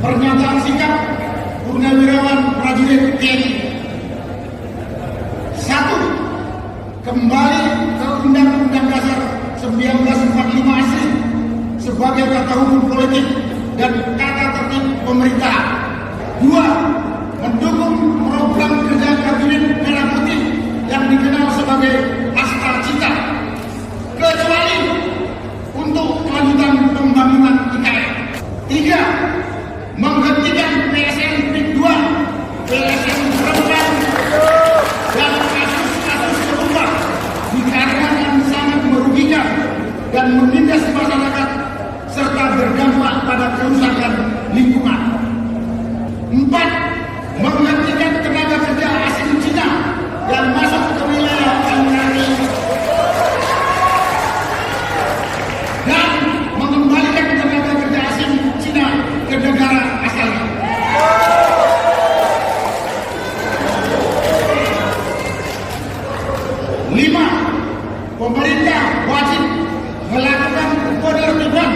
Pernyataan sikap Purnawirawan Prajurit TNI. 1. Kembali ke Undang-Undang Dasar 1945 asli sebagai tata hukum politik dan tata tertib pemerintah. 2. Mendukung program kerja Kabinet Merah Putih yang dikenal sebagai Asta Cita, kecuali untuk kelanjutan pembangunan IKN. 3. Menghentikan PSN PIK 2, PSN Rembang, dan kasus-kasus serupa dikarenakan sangat merugikan dan menindas masyarakat serta berdampak pada kerusakan lingkungan. 4. Menghentikan tenaga kerja asing Cina yang masuk ke wilayah NKRI dan mengembalikan tenaga kerja asing Cina ke negara asalnya. 5. Pemerintah wajib melakukan penertiban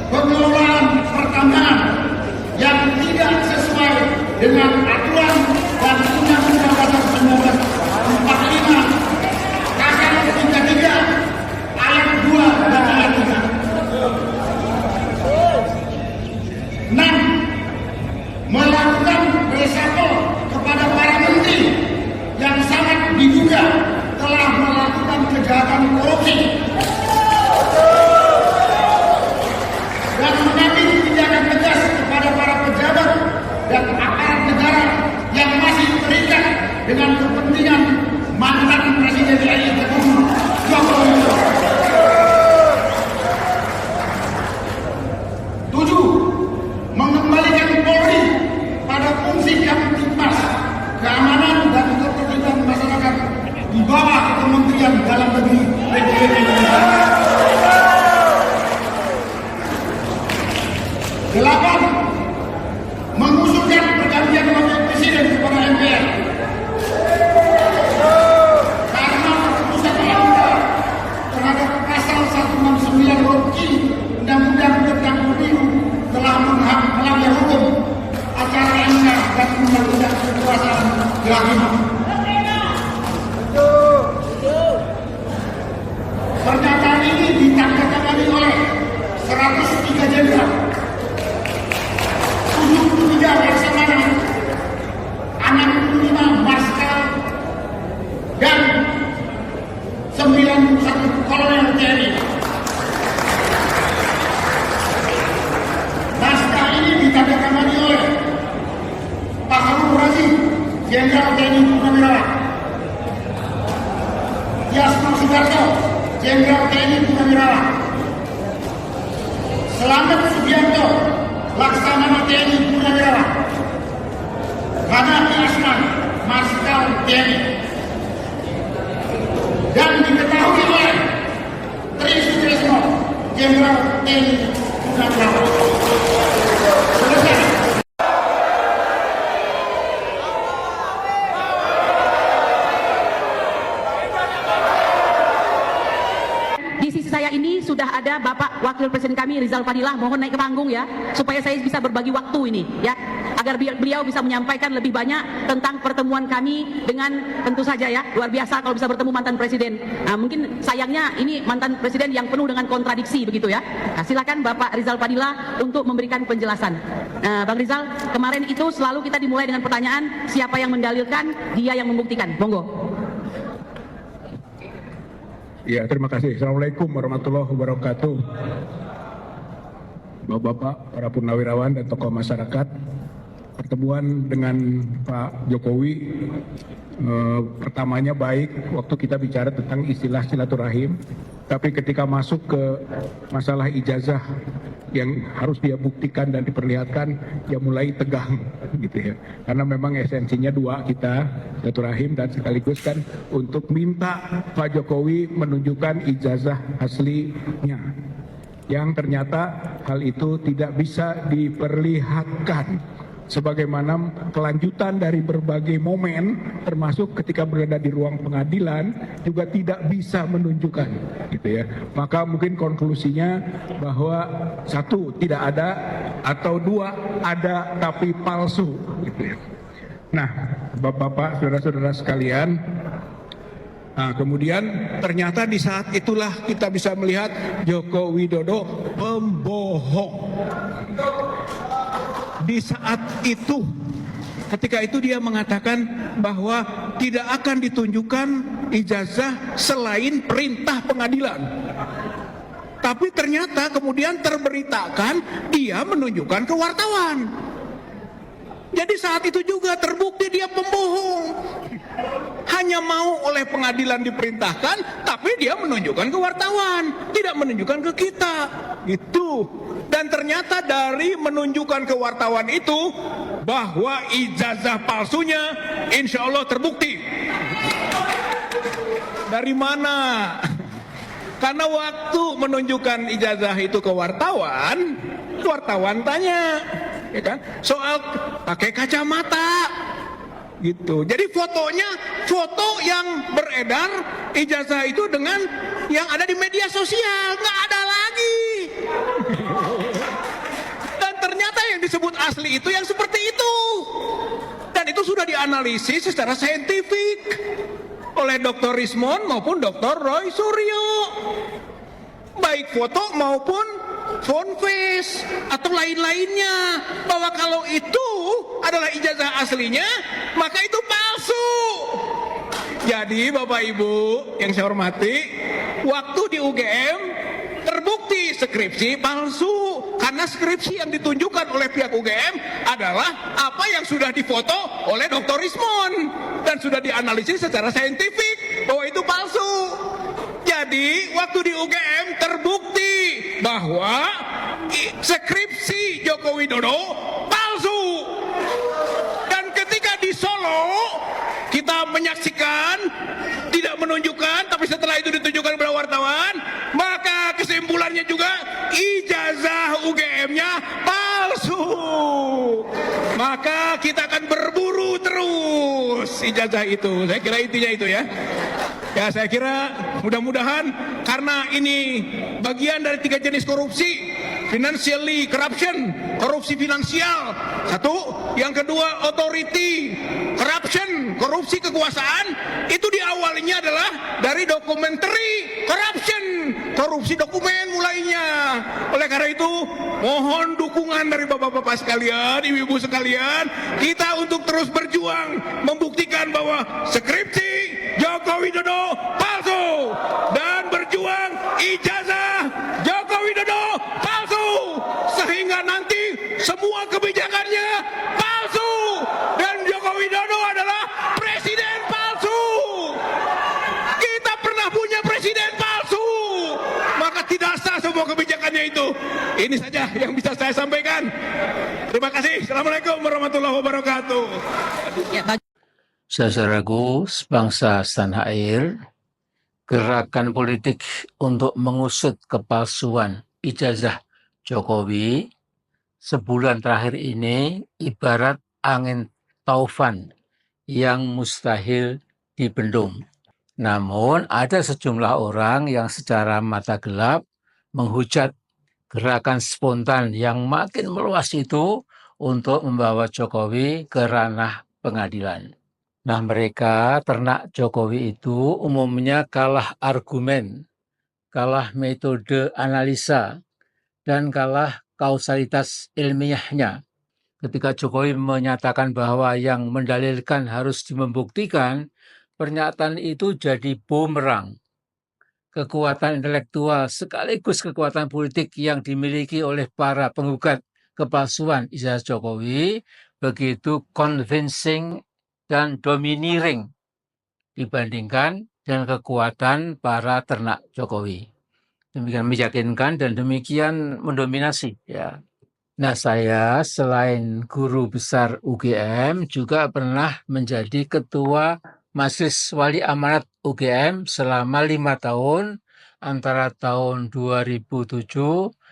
pengelolaan pertambangan yang tidak sesuai dengan aturan dan Undang-Undang Dasar 1945 Pasal 33 ayat 2 dan ayat 3. 6. Melakukan reshuffle kepada para menteri yang sangat diduga telah melakukan kejahatan korupsi dan mengambil tindakan tegas kepada para pejabat dan aparat negara yang masih terikat dengan kepentingan mantan Presiden RI terpilih Joko Widodo. 7. Mengembalikan Polri pada fungsi Kamtibmas, keamanan dan ketertiban masyarakat di bawah Kementerian Dalam Negeri Republik Indonesia. 8. Mengusulkan pergantian wakil presiden kepada MPR karena keputusan MK terhadap pasal 169 huruf Q Undang-Undang tentang Pemilu telah melanggar hukum acara MK dan Undang-Undang Kekuasaan Kehakiman. Pernyataan ini ditandatangani oleh 103 jenderal, 73 laksamana, 65 marskal, dan 91 kolonel TNI. Naskah ini ditandatangani oleh Pak Harun Razi, Jenderal TNI Purnawirawan, Tiasno Sudarto, Jenderal TNI Purnawirawan, Selamat Subianto, Laksamana TNI Purnawirawan, Hanafi Asman, Marskal TNI, dan diketahui oleh Tri Sutresno, Jenderal TNI Purnawirawan. Selesai. Di sisi saya ini sudah ada Bapak Wakil Presiden kami Rizal Fadilah, mohon naik ke panggung ya, supaya saya bisa berbagi waktu ini ya, agar beliau bisa menyampaikan lebih banyak tentang pertemuan kami dengan, tentu saja ya, luar biasa kalau bisa bertemu mantan presiden. Nah, mungkin sayangnya ini mantan presiden yang penuh dengan kontradiksi begitu ya. Nah, silakan Bapak Rizal Fadilah untuk memberikan penjelasan. Nah, Bang Rizal, kemarin itu selalu kita dimulai dengan pertanyaan siapa yang mendalilkan, dia yang membuktikan. Monggo. Ya, terima kasih. Assalamualaikum warahmatullahi wabarakatuh. Bapak-bapak, para purnawirawan dan tokoh masyarakat, pertemuan dengan Pak Jokowi pertamanya baik waktu kita bicara tentang istilah silaturahim, tapi ketika masuk ke masalah ijazah yang harus dia buktikan dan diperlihatkan, ya mulai tegang gitu ya. Karena memang esensinya dua, kita silaturahim dan sekaligus kan untuk minta Pak Jokowi menunjukkan ijazah aslinya. Yang ternyata hal itu tidak bisa diperlihatkan sebagaimana kelanjutan dari berbagai momen termasuk ketika berada di ruang pengadilan juga tidak bisa menunjukkan gitu ya. Maka mungkin konklusinya bahwa satu tidak ada atau dua ada tapi palsu gitu ya. Nah, Bapak-bapak, saudara-saudara sekalian, nah, kemudian ternyata di saat itulah kita bisa melihat Joko Widodo pembohong. Di saat itu, ketika itu dia mengatakan bahwa tidak akan ditunjukkan ijazah selain perintah pengadilan. Tapi ternyata kemudian terberitakan dia menunjukkan ke wartawan. Jadi saat itu juga terbukti dia pembohong. Hanya mau oleh pengadilan diperintahkan, tapi dia menunjukkan ke wartawan, tidak menunjukkan ke kita. Gitu. Dan ternyata dari menunjukkan ke wartawan itu, bahwa ijazah palsunya insya Allah terbukti. Dari mana? Karena waktu menunjukkan ijazah itu ke wartawan, wartawan tanya, ya kan, soal pakai kacamata. Gitu. Jadi fotonya foto yang beredar ijazah itu dengan yang ada di media sosial, nggak ada lagi. Dan ternyata yang disebut asli itu yang seperti itu. Dan itu sudah dianalisis secara saintifik oleh Dr. Rismond maupun Dr. Roy Suryo. Baik foto maupun phone face atau lain-lainnya, bahwa kalau itu adalah ijazah aslinya maka itu palsu. Jadi Bapak Ibu yang saya hormati, waktu di UGM terbukti skripsi palsu karena skripsi yang ditunjukkan oleh pihak UGM adalah apa yang sudah difoto oleh Dr. Rismond dan sudah dianalisis secara saintifik bahwa itu palsu. Jadi waktu di UGM terbukti bahwa skripsi Joko Widodo palsu. Dan ketika di Solo kita menyaksikan, tidak menunjukkan, tapi setelah itu ditunjukkan kepada wartawan, maka kesimpulannya juga ijazah UGM-nya palsu. Maka kita akan berburu terus ijazah itu. Saya kira intinya itu ya. Ya, saya kira mudah-mudahan karena ini bagian dari 3 jenis korupsi, financially corruption, korupsi finansial, satu, yang kedua authority corruption, korupsi kekuasaan, itu diawalinya adalah dari documentary corruption, korupsi dokumen mulainya. Oleh karena itu, mohon dukungan dari bapak-bapak sekalian, ibu-ibu sekalian, kita untuk terus berjuang membuktikan bahwa skripsi Joko Widodo palsu dan berjuang ijazah Joko Widodo palsu, sehingga nanti semua kebijakannya palsu dan Joko Widodo adalah presiden palsu. Kita pernah punya presiden palsu, maka tidak sah semua kebijakannya itu. Ini saja yang bisa saya sampaikan. Terima kasih. Assalamualaikum warahmatullahi wabarakatuh. Saudaraku sebangsa setanah air, gerakan politik untuk mengusut kepalsuan ijazah Jokowi sebulan terakhir ini ibarat angin taufan yang mustahil dibendung. Namun ada sejumlah orang yang secara mata gelap menghujat gerakan spontan yang makin meluas itu untuk membawa Jokowi ke ranah pengadilan. Nah, mereka ternak Jokowi itu umumnya kalah argumen, kalah metode analisa, dan kalah kausalitas ilmiahnya. Ketika Jokowi menyatakan bahwa yang mendalilkan harus membuktikan, pernyataan itu jadi bumerang. Kekuatan intelektual sekaligus kekuatan politik yang dimiliki oleh para penggugat kepalsuan ijazah Jokowi begitu convincing dan domineering dibandingkan dengan kekuatan para ternak Jokowi. Demikian meyakinkan dan demikian mendominasi ya. Nah, saya selain guru besar UGM juga pernah menjadi ketua Majelis Wali Amanat UGM selama 5 tahun antara tahun 2007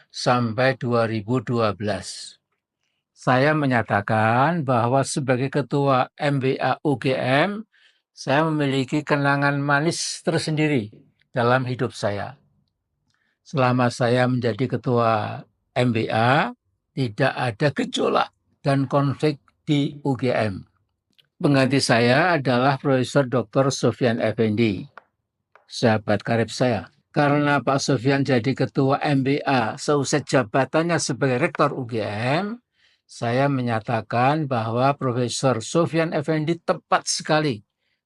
sampai 2012. saya menyatakan bahwa sebagai Ketua MBA UGM, saya memiliki kenangan manis tersendiri dalam hidup saya. Selama saya menjadi Ketua MBA, tidak ada gejolak dan konflik di UGM. Pengganti saya adalah Profesor Dr. Sofyan Effendi, sahabat karib saya. Karena Pak Sofyan jadi Ketua MBA seusai jabatannya sebagai Rektor UGM, saya menyatakan bahwa Profesor Sofyan Effendi tepat sekali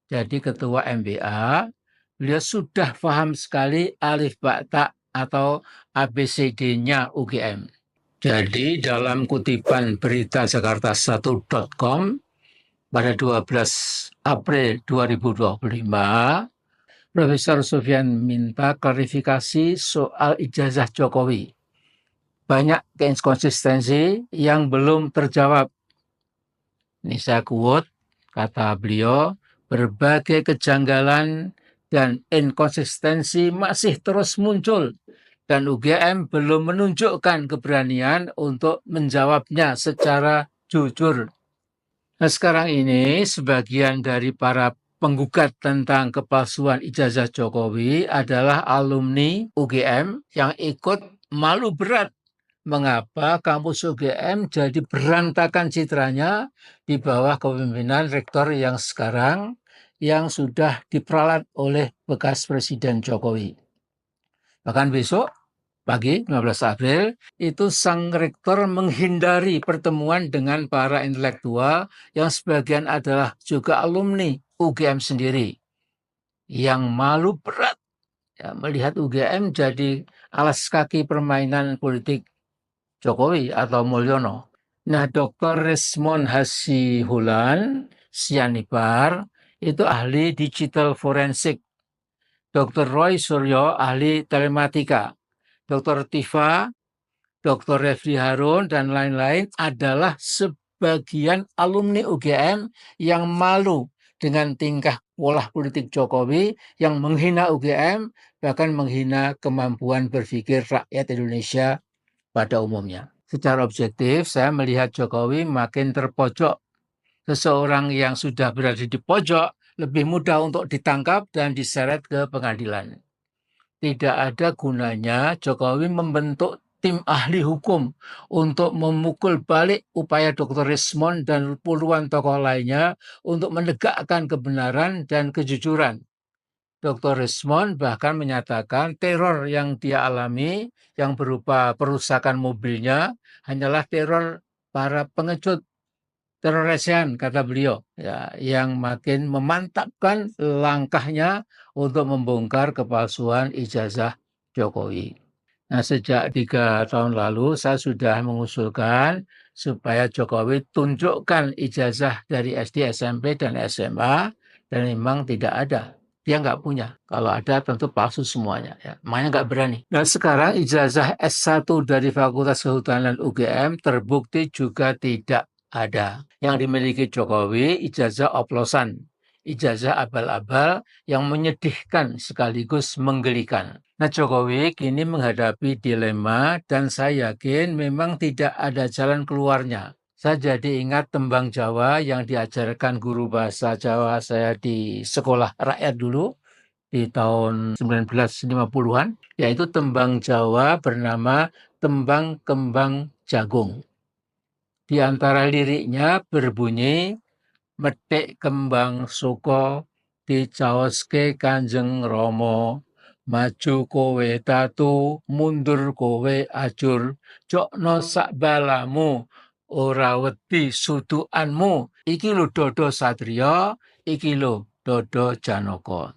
jadi Ketua MBA. Beliau sudah paham sekali alif ba ta atau ABCD-nya UGM. Jadi dalam kutipan berita jakarta1.com pada 12 April 2025, Profesor Sofyan minta klarifikasi soal ijazah Jokowi. Banyak inkonsistensi yang belum terjawab. Ini saya quote, kata beliau, berbagai kejanggalan dan inkonsistensi masih terus muncul dan UGM belum menunjukkan keberanian untuk menjawabnya secara jujur. Nah, sekarang ini sebagian dari para penggugat tentang kepalsuan ijazah Jokowi adalah alumni UGM yang ikut malu berat mengapa kampus UGM jadi berantakan citranya di bawah kepemimpinan rektor yang sekarang yang sudah diperalat oleh bekas Presiden Jokowi. Bahkan besok pagi 15 April itu sang rektor menghindari pertemuan dengan para intelektual yang sebagian adalah juga alumni UGM sendiri yang malu berat ya, melihat UGM jadi alas kaki permainan politik Jokowi atau Mulyono. Nah, Dr. Resmond Hasihulan Sianipar itu ahli digital forensik. Dr. Roy Suryo ahli telematika. Dr. Tifa, Dr. Refli Harun, dan lain-lain adalah sebagian alumni UGM yang malu dengan tingkah pola politik Jokowi yang menghina UGM, bahkan menghina kemampuan berpikir rakyat Indonesia pada umumnya. Secara objektif, saya melihat Jokowi makin terpojok. Seseorang yang sudah berada di pojok lebih mudah untuk ditangkap dan diseret ke pengadilan. Tidak ada gunanya Jokowi membentuk tim ahli hukum untuk memukul balik upaya Dr. Resmond dan puluhan tokoh lainnya untuk menegakkan kebenaran dan kejujuran. Dr. Resmond bahkan menyatakan teror yang dia alami yang berupa perusakan mobilnya hanyalah teror para pengecut, teror resian, kata beliau, ya, yang makin memantapkan langkahnya untuk membongkar kepalsuan ijazah Jokowi. Nah, sejak 3 tahun lalu saya sudah mengusulkan supaya Jokowi tunjukkan ijazah dari SD, SMP, dan SMA, dan memang tidak ada. Dia nggak punya. Kalau ada tentu palsu semuanya. Ya. Makanya nggak berani. Nah, sekarang ijazah S1 dari Fakultas Kehutanan UGM terbukti juga tidak ada. Yang dimiliki Jokowi ijazah oplosan, ijazah abal-abal yang menyedihkan sekaligus menggelikan. Nah, Jokowi kini menghadapi dilema dan saya yakin memang tidak ada jalan keluarnya. Saya jadi ingat tembang Jawa yang diajarkan guru bahasa Jawa saya di sekolah rakyat dulu di tahun 1950-an, yaitu tembang Jawa bernama Tembang Kembang Jagung. Di antara liriknya berbunyi, metik kembang suko dicaoske Kanjeng Rama, maju kowe tatu, mundur kowe ajur, jokno sak balamu, ora wedi sudukanmu, iki lho Dodo Satria, iki lho Dodo Janaka.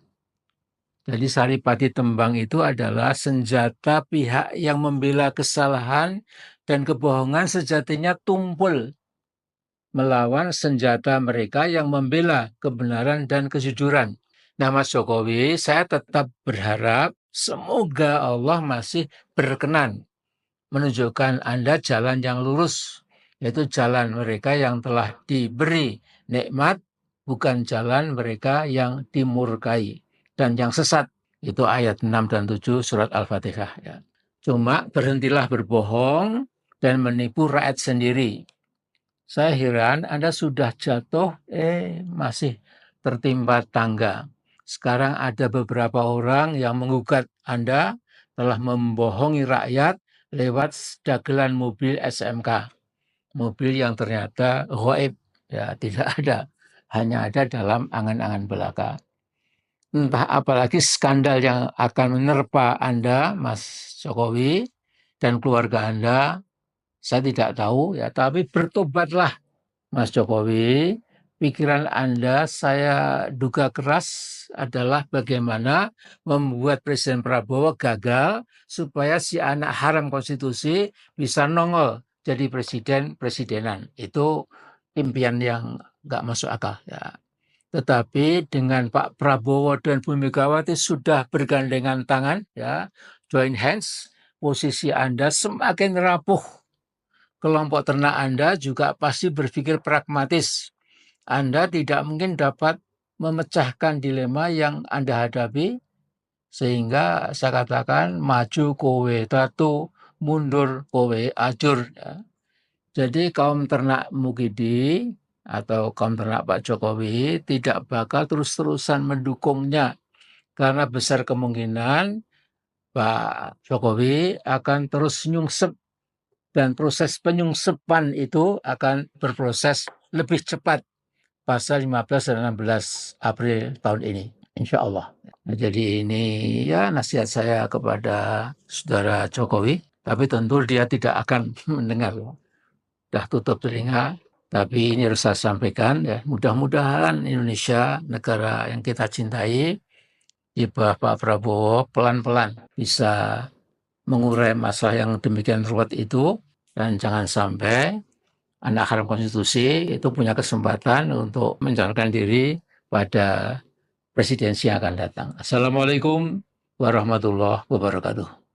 Jadi saripati tembang itu adalah senjata pihak yang membela kesalahan dan kebohongan sejatinya tumpul melawan senjata mereka yang membela kebenaran dan kejujuran. Nah, Mas Jokowi, saya tetap berharap semoga Allah masih berkenan menunjukkan Anda jalan yang lurus, yaitu jalan mereka yang telah diberi nikmat, bukan jalan mereka yang dimurkai dan yang sesat. Itu ayat 6 dan 7 surat Al-Fatihah. Ya. Cuma berhentilah berbohong dan menipu rakyat sendiri. Saya heran Anda sudah jatuh, masih tertimpa tangga. Sekarang ada beberapa orang yang menggugat Anda telah membohongi rakyat lewat dagelan mobil SMK. Mobil yang ternyata gaib, ya tidak ada. Hanya ada dalam angan-angan belaka. Entah apalagi skandal yang akan menerpa Anda, Mas Jokowi, dan keluarga Anda, saya tidak tahu ya, tapi bertobatlah Mas Jokowi. Pikiran Anda saya duga keras adalah bagaimana membuat Presiden Prabowo gagal supaya si anak haram konstitusi bisa nongol jadi presidenan. Itu impian yang nggak masuk akal ya. Tetapi dengan Pak Prabowo dan Bu Megawati sudah bergandengan tangan ya, join hands, posisi Anda semakin rapuh. Kelompok ternak Anda juga pasti berpikir pragmatis. Anda tidak mungkin dapat memecahkan dilema yang Anda hadapi, sehingga saya katakan maju kowe tatu, mundur kowe ajur. Ya. Jadi kaum ternak Mukidi atau kaum ternak Pak Jokowi tidak bakal terus-terusan mendukungnya, karena besar kemungkinan Pak Jokowi akan terus nyungsep, dan proses penyungsepan itu akan berproses lebih cepat pasal 15 dan 16 April tahun ini, insya Allah. Nah, jadi ini ya nasihat saya kepada saudara Jokowi, tapi tentu dia tidak akan mendengar. Sudah tutup telinga, tapi ini harus saya sampaikan ya, mudah-mudahan Indonesia, negara yang kita cintai, di bawah Pak Prabowo pelan-pelan bisa mengurai masalah yang demikian ruwet itu, dan jangan sampai anak haram konstitusi itu punya kesempatan untuk mencalonkan diri pada presidensi yang akan datang. Assalamualaikum warahmatullahi wabarakatuh.